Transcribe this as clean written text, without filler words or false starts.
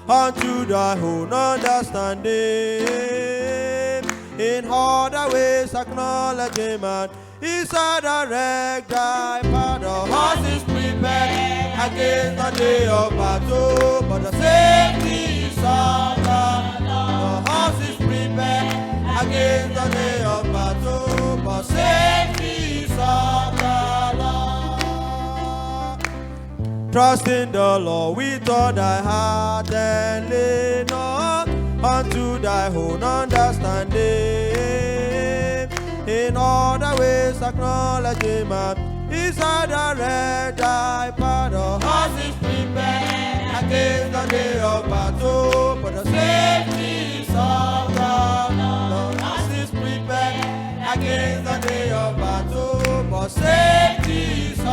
unto thy own understanding. In all thy ways acknowledge him, and he shall direct thy path. The horse is prepared against the day of battle, but the safety is of the Lord. The horse is prepared against the day of battle, but safety is of the Lord. Trust in the Lord with all thy heart, and lean not unto thy own understanding. In all thy ways acknowledge him, and he shall direct thy path. The horse is prepared against the day of battle, but the safety is of the Lord. The horse is prepared against the day of battle, but safety is of